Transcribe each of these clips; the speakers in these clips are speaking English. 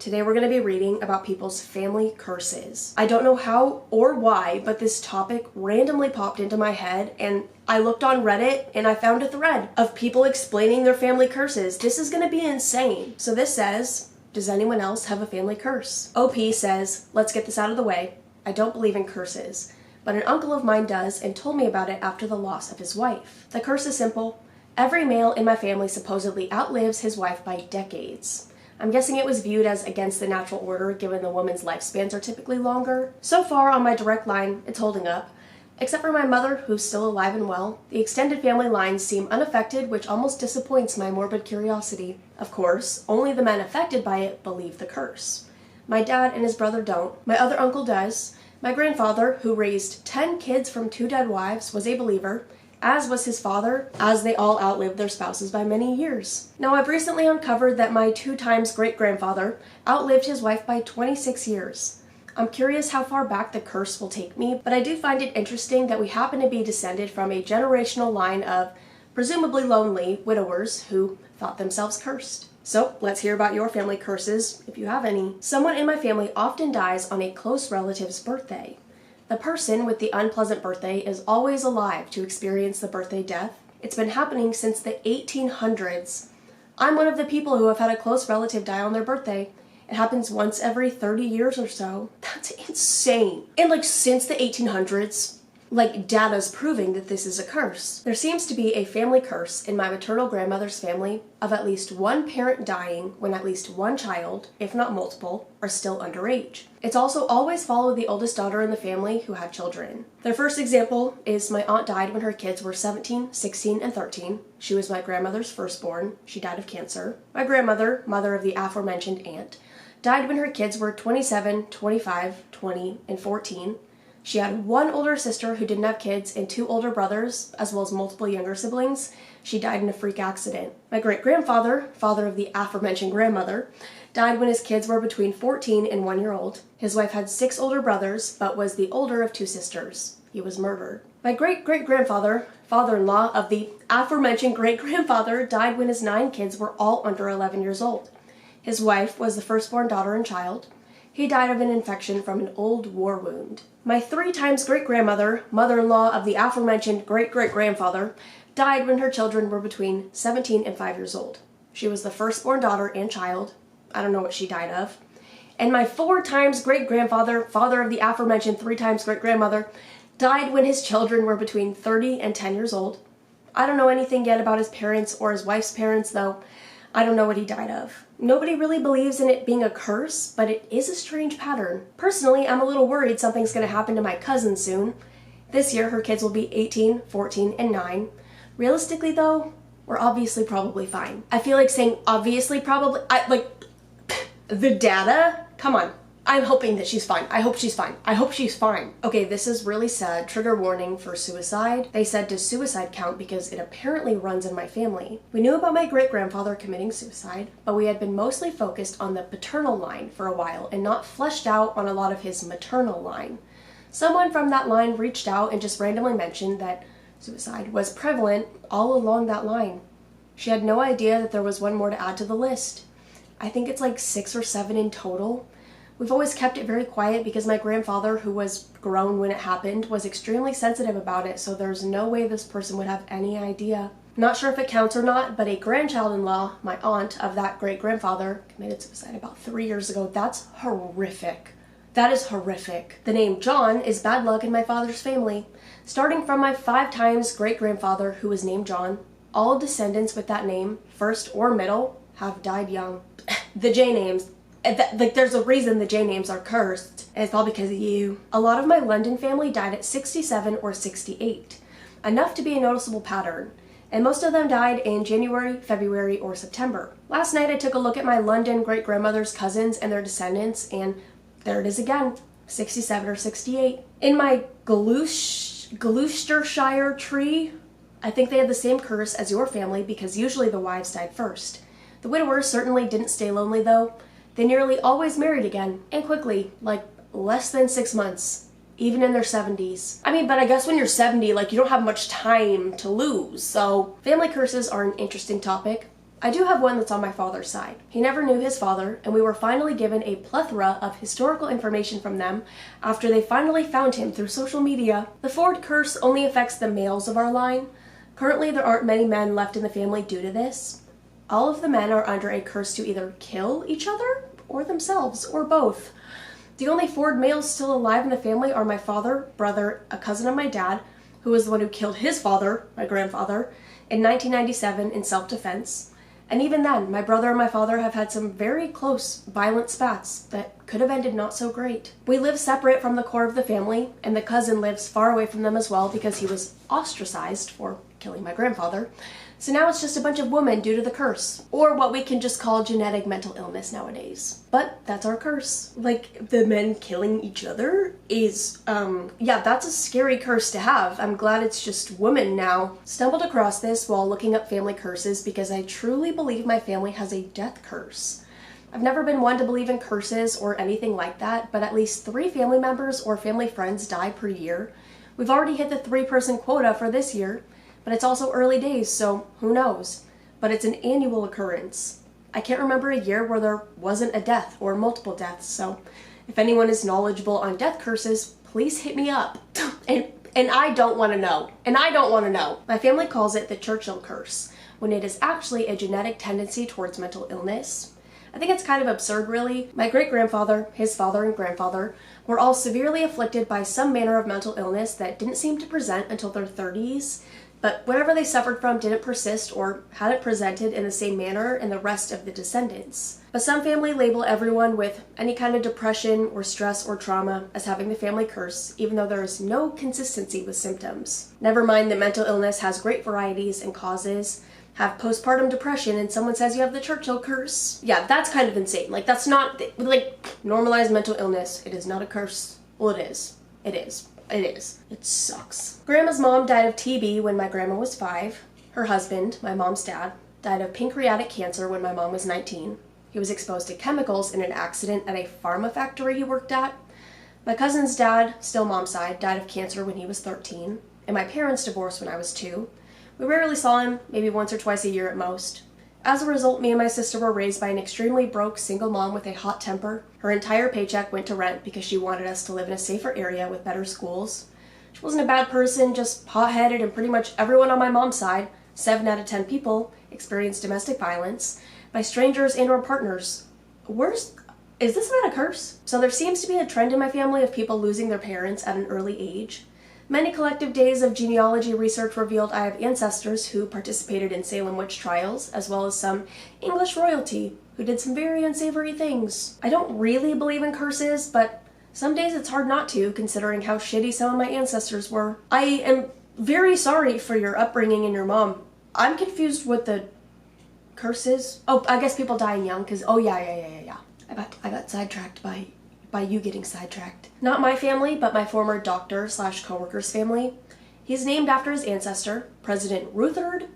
Today we're going to be reading about people's family curses. I don't know how or why, but this topic randomly popped into my head and I looked on Reddit and I found a thread of people explaining their family curses. This is going to be insane. So this says, does anyone else have a family curse? OP says, let's get this out of the way. I don't believe in curses, but an uncle of mine does and told me about it after the loss of his wife. The curse is simple. Every male in my family supposedly outlives his wife by decades. I'm guessing it was viewed as against the natural order given the woman's lifespans are typically longer. So far on my direct line, it's holding up. Except for my mother, who's still alive and well, the extended family lines seem unaffected, which almost disappoints my morbid curiosity. Of course, only the men affected by it believe the curse. My dad and his brother don't. My other uncle does. My grandfather, who raised 10 kids from 2 dead wives, was a believer, as was his father, as they all outlived their spouses by many years. Now, I've recently uncovered that my 2 times great-grandfather outlived his wife by 26 years. I'm curious how far back the curse will take me, but I do find it interesting that we happen to be descended from a generational line of presumably lonely widowers who thought themselves cursed. So, let's hear about your family curses, if you have any. Someone in my family often dies on a close relative's birthday. The person with the unpleasant birthday is always alive to experience the birthday death. It's been happening since the 1800s. I'm one of the people who have had a close relative die on their birthday. It happens once every 30 years or so. That's insane. And since the 1800s, data's proving that this is a curse. There seems to be a family curse in my maternal grandmother's family of at least one parent dying when at least one child, if not multiple, are still underage. It's also always followed the oldest daughter in the family who had children. Their first example is my aunt died when her kids were 17, 16, and 13. She was my grandmother's firstborn. She died of cancer. My grandmother, mother of the aforementioned aunt, died when her kids were 27, 25, 20, and 14. She had one older sister who didn't have kids and 2 older brothers, as well as multiple younger siblings. She died in a freak accident. My great-grandfather, father of the aforementioned grandmother, died when his kids were between 14 and 1 year old. His wife had 6 older brothers, but was the older of 2 sisters. He was murdered. My great-great-grandfather, father-in-law of the aforementioned great-grandfather, died when his 9 kids were all under 11 years old. His wife was the firstborn daughter and child. He died of an infection from an old war wound. My 3 times great-grandmother, mother-in-law of the aforementioned great-great-grandfather, died when her children were between 17 and 5 years old. She was the firstborn daughter and child. I don't know what she died of. And my 4 times great-grandfather, father of the aforementioned 3 times great-grandmother, died when his children were between 30 and 10 years old. I don't know anything yet about his parents or his wife's parents, though. I don't know what he died of. Nobody really believes in it being a curse, but it is a strange pattern. Personally, I'm a little worried something's going to happen to my cousin soon. This year, her kids will be 18, 14, and 9. Realistically, though, we're obviously probably fine. I feel like saying obviously probably, the data? Come on. I'm hoping that she's fine. I hope she's fine. I hope she's fine. Okay, this is really sad. Trigger warning for suicide. They said, does suicide count because it apparently runs in my family? We knew about my great-grandfather committing suicide, but we had been mostly focused on the paternal line for a while and not fleshed out on a lot of his maternal line. Someone from that line reached out and just randomly mentioned that suicide was prevalent all along that line. She had no idea that there was one more to add to the list. I think it's 6 or 7 in total. We've always kept it very quiet because my grandfather, who was grown when it happened, was extremely sensitive about it, so there's no way this person would have any idea. Not sure if it counts or not, but a grandchild-in-law, my aunt of that great-grandfather, committed suicide about 3 years ago. That's horrific. That is horrific. The name John is bad luck in my father's family. Starting from my 5 times great-grandfather, who was named John, all descendants with that name, first or middle, have died young. The J names. There's a reason the J names are cursed, and it's all because of you. A lot of my London family died at 67 or 68, enough to be a noticeable pattern, and most of them died in January, February, or September. Last night I took a look at my London great-grandmother's cousins and their descendants, and there it is again, 67 or 68. In my Gloucestershire tree, I think they had the same curse as your family because usually the wives died first. The widowers certainly didn't stay lonely though. They nearly always married again, and quickly, less than 6 months, even in their 70s. But I guess when you're 70, you don't have much time to lose, so family curses are an interesting topic. I do have one that's on my father's side. He never knew his father, and we were finally given a plethora of historical information from them after they finally found him through social media. The Ford curse only affects the males of our line. Currently, there aren't many men left in the family due to this. All of the men are under a curse to either kill each other or themselves, or both. The only Ford males still alive in the family are my father, brother, a cousin of my dad, who was the one who killed his father, my grandfather, in 1997 in self-defense. And even then, my brother and my father have had some very close, violent spats that could have ended not so great. We live separate from the core of the family, and the cousin lives far away from them as well because he was ostracized for killing my grandfather. So now it's just a bunch of women due to the curse, or what we can just call genetic mental illness nowadays. But that's our curse. Like, the men killing each other is, yeah, that's a scary curse to have. I'm glad it's just women now. Stumbled across this while looking up family curses because I truly believe my family has a death curse. I've never been one to believe in curses or anything like that, but at least 3 family members or family friends die per year. We've already hit the 3-person quota for this year, but it's also early days, so who knows? But it's an annual occurrence. I can't remember a year where there wasn't a death or multiple deaths, so if anyone is knowledgeable on death curses, please hit me up. And I don't want to know. And I don't want to know. My family calls it the Churchill curse, when it is actually a genetic tendency towards mental illness. I think it's kind of absurd, really. My great-grandfather, his father, and grandfather were all severely afflicted by some manner of mental illness that didn't seem to present until their 30s. But whatever they suffered from didn't persist or hadn't presented in the same manner in the rest of the descendants. But some family label everyone with any kind of depression or stress or trauma as having the family curse, even though there is no consistency with symptoms. Never mind that mental illness has great varieties and causes. Have postpartum depression and someone says you have the Churchill curse. Yeah, that's kind of insane. Like, that's not, like, normalized mental illness. It is not a curse. Well, it is. It is. It is. It sucks. Grandma's mom died of TB when my grandma was 5. Her husband, my mom's dad, died of pancreatic cancer when my mom was 19. He was exposed to chemicals in an accident at a pharma factory he worked at. My cousin's dad, still mom's side, died of cancer when he was 13. And my parents divorced when I was 2. We rarely saw him, maybe once or twice a year at most. As a result, me and my sister were raised by an extremely broke single mom with a hot temper. Her entire paycheck went to rent because she wanted us to live in a safer area with better schools. She wasn't a bad person, just hot-headed, and pretty much everyone on my mom's side, 7 out of 10 people, experienced domestic violence by strangers and or partners. Is this not a curse? So there seems to be a trend in my family of people losing their parents at an early age. Many collective days of genealogy research revealed I have ancestors who participated in Salem witch trials, as well as some English royalty who did some very unsavory things. I don't really believe in curses, but some days it's hard not to, considering how shitty some of my ancestors were. I am very sorry for your upbringing and your mom. I'm confused what the curse is. Oh, I guess people dying young, because, oh yeah. I got sidetracked by you getting sidetracked. Not my family, but my former doctor/coworker's family. He's named after his ancestor, President Rutherford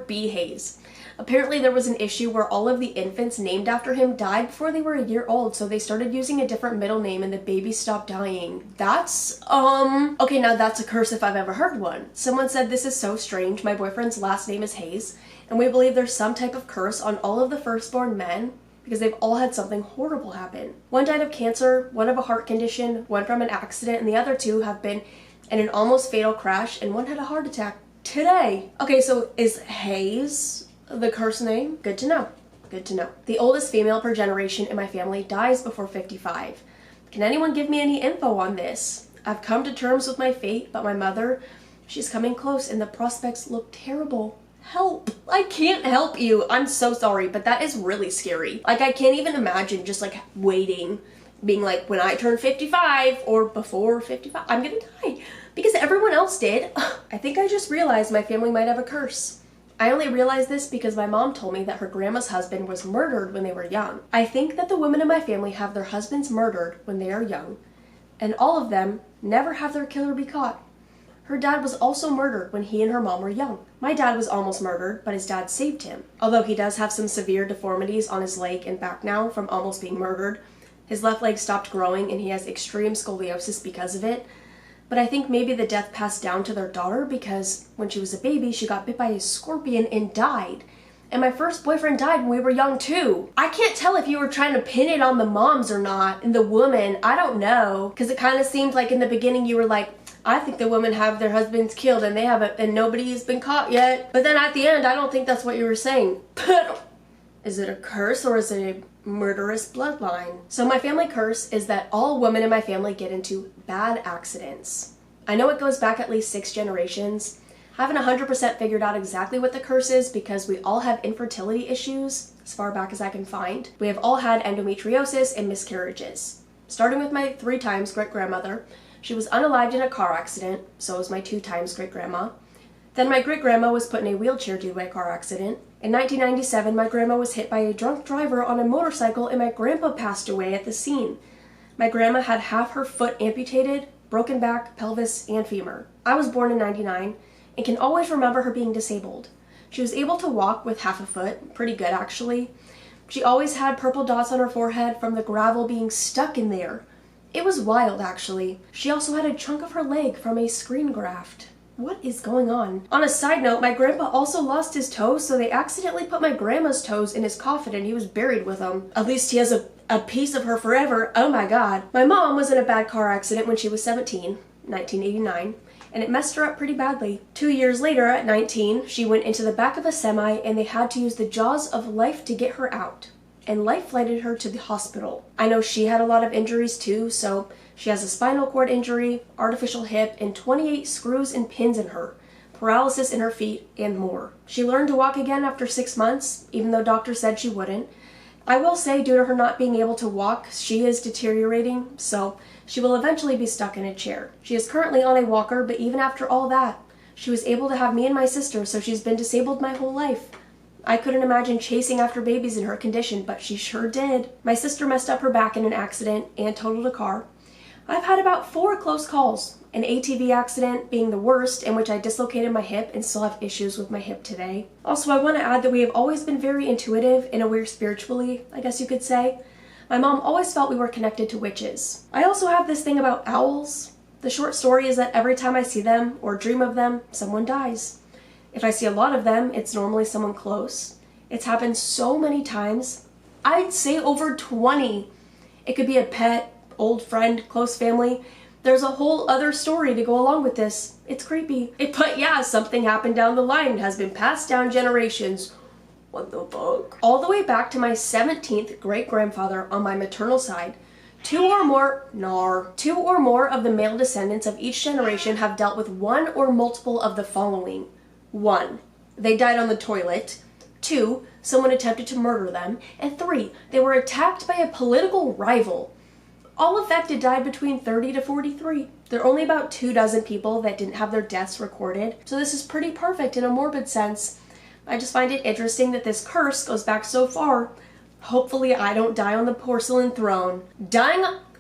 B. Hayes. Apparently there was an issue where all of the infants named after him died before they were a year old, so they started using a different middle name and the babies stopped dying. That's, okay, now that's a curse if I've ever heard one. Someone said this is so strange, my boyfriend's last name is Hayes, and we believe there's some type of curse on all of the firstborn men because they've all had something horrible happen. One died of cancer, one of a heart condition, one from an accident, and the other 2 have been in an almost fatal crash, and one had a heart attack today. Okay, so is Hayes the curse name? Good to know. Good to know. The oldest female per generation in my family dies before 55. Can anyone give me any info on this? I've come to terms with my fate, but my mother, she's coming close and the prospects look terrible. Help! I can't help you. I'm so sorry, but that is really scary. Like, I can't even imagine just like waiting, being like, when I turn 55 or before 55, I'm gonna die. Because everyone else did. I think I just realized my family might have a curse. I only realized this because my mom told me that her grandma's husband was murdered when they were young. I think that the women in my family have their husbands murdered when they are young, and all of them never have their killer be caught. Her dad was also murdered when he and her mom were young. My dad was almost murdered, but his dad saved him. Although he does have some severe deformities on his leg and back now from almost being murdered. His left leg stopped growing and he has extreme scoliosis because of it. But I think maybe the death passed down to their daughter because when she was a baby, she got bit by a scorpion and died. And my first boyfriend died when we were young too. I can't tell if you were trying to pin it on the moms or not, and the woman, I don't know. Because it kind of seemed like in the beginning you were like, I think the women have their husbands killed and they haven't, and nobody has been caught yet. But then at the end, I don't think that's what you were saying. Is it a curse or is it a murderous bloodline? So my family curse is that all women in my family get into bad accidents. I know it goes back at least 6 generations. I haven't 100% figured out exactly what the curse is because we all have infertility issues as far back as I can find. We have all had endometriosis and miscarriages. Starting with my 3 times great-grandmother. She was unalived in a car accident, so was my 2 times great-grandma. Then my great-grandma was put in a wheelchair due to a car accident. In 1997, my grandma was hit by a drunk driver on a motorcycle and my grandpa passed away at the scene. My grandma had half her foot amputated, broken back, pelvis, and femur. I was born in 99 and can always remember her being disabled. She was able to walk with half a foot, pretty good actually. She always had purple dots on her forehead from the gravel being stuck in there. It was wild actually. She also had a chunk of her leg from a screen graft. What is going on? On a side note, my grandpa also lost his toes, so they accidentally put my grandma's toes in his coffin and he was buried with them. At least he has a piece of her forever. Oh my god. My mom was in a bad car accident when she was 17, 1989, and it messed her up pretty badly. 2 years later, at 19, she went into the back of a semi and they had to use the jaws of life to get her out. And life flighted her to the hospital. I know she had a lot of injuries too, so she has a spinal cord injury, artificial hip, and 28 screws and pins in her, paralysis in her feet, and more. She learned to walk again after 6 months, even though doctors said she wouldn't. I will say, due to her not being able to walk, she is deteriorating, so she will eventually be stuck in a chair. She is currently on a walker, but even after all that, she was able to have me and my sister, so she's been disabled my whole life. I couldn't imagine chasing after babies in her condition, but she sure did. My sister messed up her back in an accident and totaled a car. I've had about 4 close calls, an ATV accident being the worst, in which I dislocated my hip and still have issues with my hip today. Also, I want to add that we have always been very intuitive and aware spiritually, I guess you could say. My mom always felt we were connected to witches. I also have this thing about owls. The short story is that every time I see them or dream of them, someone dies. If I see a lot of them, it's normally someone close. It's happened so many times. I'd say over 20. It could be a pet, old friend, close family. There's a whole other story to go along with this. It's creepy. But yeah, something happened down the line. It has been passed down generations. What the fuck? All the way back to my 17th great-grandfather on my maternal side. 2 or more of the male descendants of each generation have dealt with one or multiple of the following. 1. They died on the toilet. 2. Someone attempted to murder them. And 3. They were attacked by a political rival. All affected died between 30 to 43. There are only about 24 people that didn't have their deaths recorded, so this is pretty perfect in a morbid sense. I just find it interesting that this curse goes back so far. Hopefully I don't die on the porcelain throne.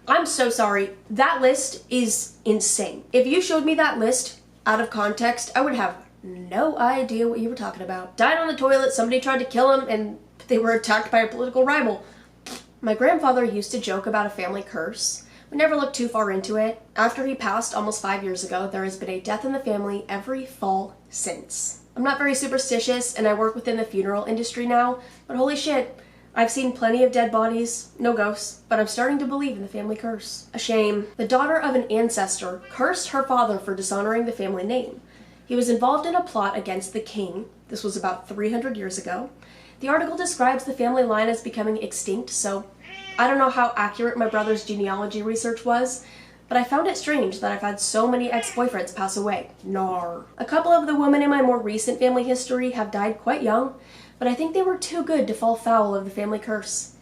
I'm so sorry. That list is insane. If you showed me that list out of context, I would have no idea what you were talking about. Died on the toilet, somebody tried to kill him, and they were attacked by a political rival. My grandfather used to joke about a family curse. We never looked too far into it. After he passed almost 5 years ago, there has been a death in the family every fall since. I'm not very superstitious, and I work within the funeral industry now, but holy shit, I've seen plenty of dead bodies, no ghosts, but I'm starting to believe in the family curse. A shame. The daughter of an ancestor cursed her father for dishonoring the family name. He was involved in a plot against the king. This was about 300 years ago. The article describes the family line as becoming extinct, so I don't know how accurate my brother's genealogy research was, but I found it strange that I've had so many ex-boyfriends pass away. Nar. A couple of the women in my more recent family history have died quite young, but I think they were too good to fall foul of the family curse.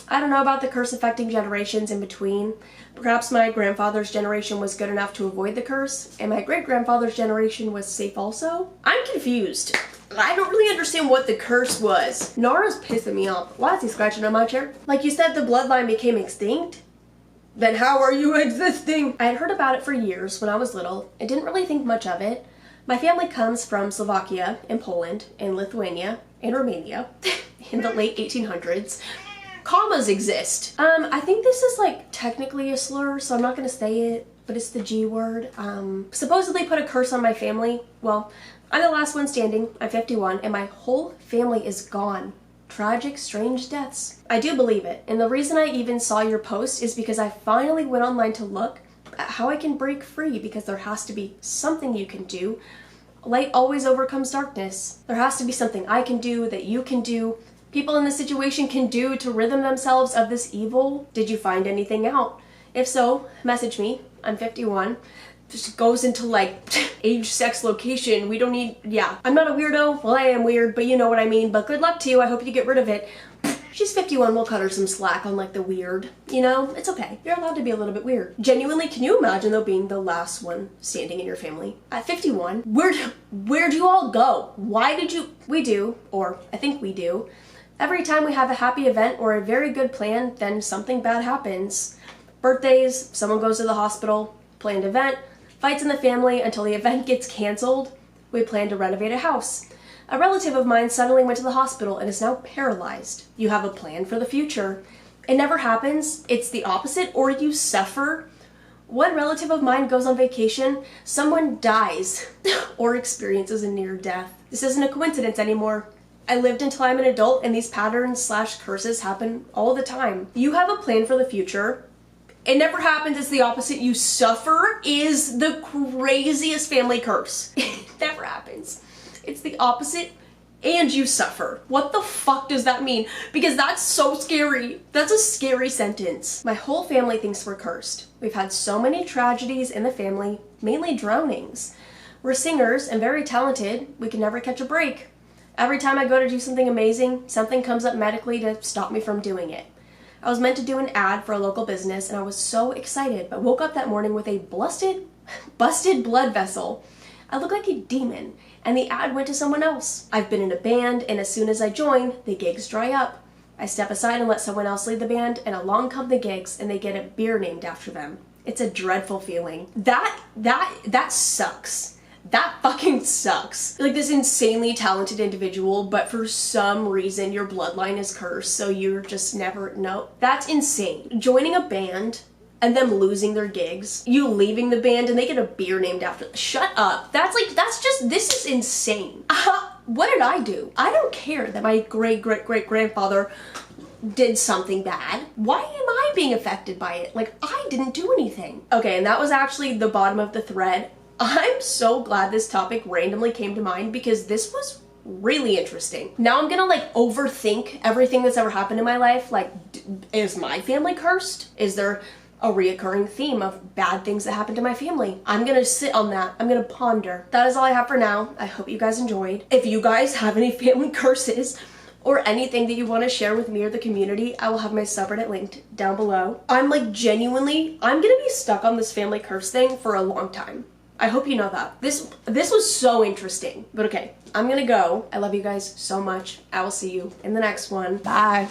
I don't know about the curse affecting generations in between. Perhaps my grandfather's generation was good enough to avoid the curse, and my great-grandfather's generation was safe also? I'm confused. I don't really understand what the curse was. Nara's pissing me off. Why is he scratching on my chair? Like you said, the bloodline became extinct? Then how are you existing? I had heard about it for years when I was little and didn't really think much of it. My family comes from Slovakia and Poland and Lithuania and Romania in the late 1800s. Commas exist. I think this is like technically a slur, so I'm not gonna say it, but it's the G word. Supposedly put a curse on my family. Well, I'm the last one standing. I'm 51, and my whole family is gone. Tragic, strange deaths. I do believe it, and the reason I even saw your post is because I finally went online to look at how I can break free, because there has to be something you can do. Light always overcomes darkness. There has to be something I can do, that you can do, people in this situation can do to rid themselves of this evil. Did you find anything out? If so, message me. I'm 51. Just goes into like age, sex, location. We don't need, yeah. I'm not a weirdo. Well, I am weird, but you know what I mean. But good luck to you. I hope you get rid of it. She's 51. We'll cut her some slack on like the weird. You know, it's okay. You're allowed to be a little bit weird. Genuinely, can you imagine though being the last one standing in your family? At 51, where'd you all go? Why did you, we do, or I think we do. Every time we have a happy event or a very good plan, then something bad happens. Birthdays, someone goes to the hospital, planned event, fights in the family until the event gets canceled. We plan to renovate a house. A relative of mine suddenly went to the hospital and is now paralyzed. You have a plan for the future. It never happens. It's the opposite, or you suffer. One relative of mine goes on vacation, someone dies or experiences a near death. This isn't a coincidence anymore. I lived until I'm an adult, and these patterns / curses happen all the time. You have a plan for the future. It never happens. It's the opposite. You suffer is the craziest family curse. It never happens. It's the opposite, and you suffer. What the fuck does that mean? Because that's so scary. That's a scary sentence. My whole family thinks we're cursed. We've had so many tragedies in the family, mainly drownings. We're singers and very talented. We can never catch a break. Every time I go to do something amazing, something comes up medically to stop me from doing it. I was meant to do an ad for a local business, and I was so excited, but woke up that morning with a busted blood vessel. I looked like a demon, and the ad went to someone else. I've been in a band, and as soon as I join, the gigs dry up. I step aside and let someone else lead the band, and along come the gigs, and they get a beer named after them. It's a dreadful feeling. That sucks. That fucking sucks. Like this insanely talented individual, but for some reason your bloodline is cursed, so you're just never, no. That's insane. Joining a band and them losing their gigs, you leaving the band and they get a beer named after, shut up. That's just, this is insane. What did I do? I don't care that my great-great-great-grandfather did something bad. Why am I being affected by it? Like, I didn't do anything. Okay, and that was actually the bottom of the thread. I'm so glad this topic randomly came to mind because this was really interesting. Now I'm gonna like overthink everything that's ever happened in my life. Like, is my family cursed? Is there a reoccurring theme of bad things that happened to my family? I'm gonna sit on that. I'm gonna ponder. That is all I have for now. I hope you guys enjoyed. If you guys have any family curses or anything that you want to share with me or the community, I will have my subreddit linked down below. I'm like genuinely, I'm gonna be stuck on this family curse thing for a long time. I hope you know that. This was so interesting. But okay, I'm gonna go. I love you guys so much. I will see you in the next one. Bye.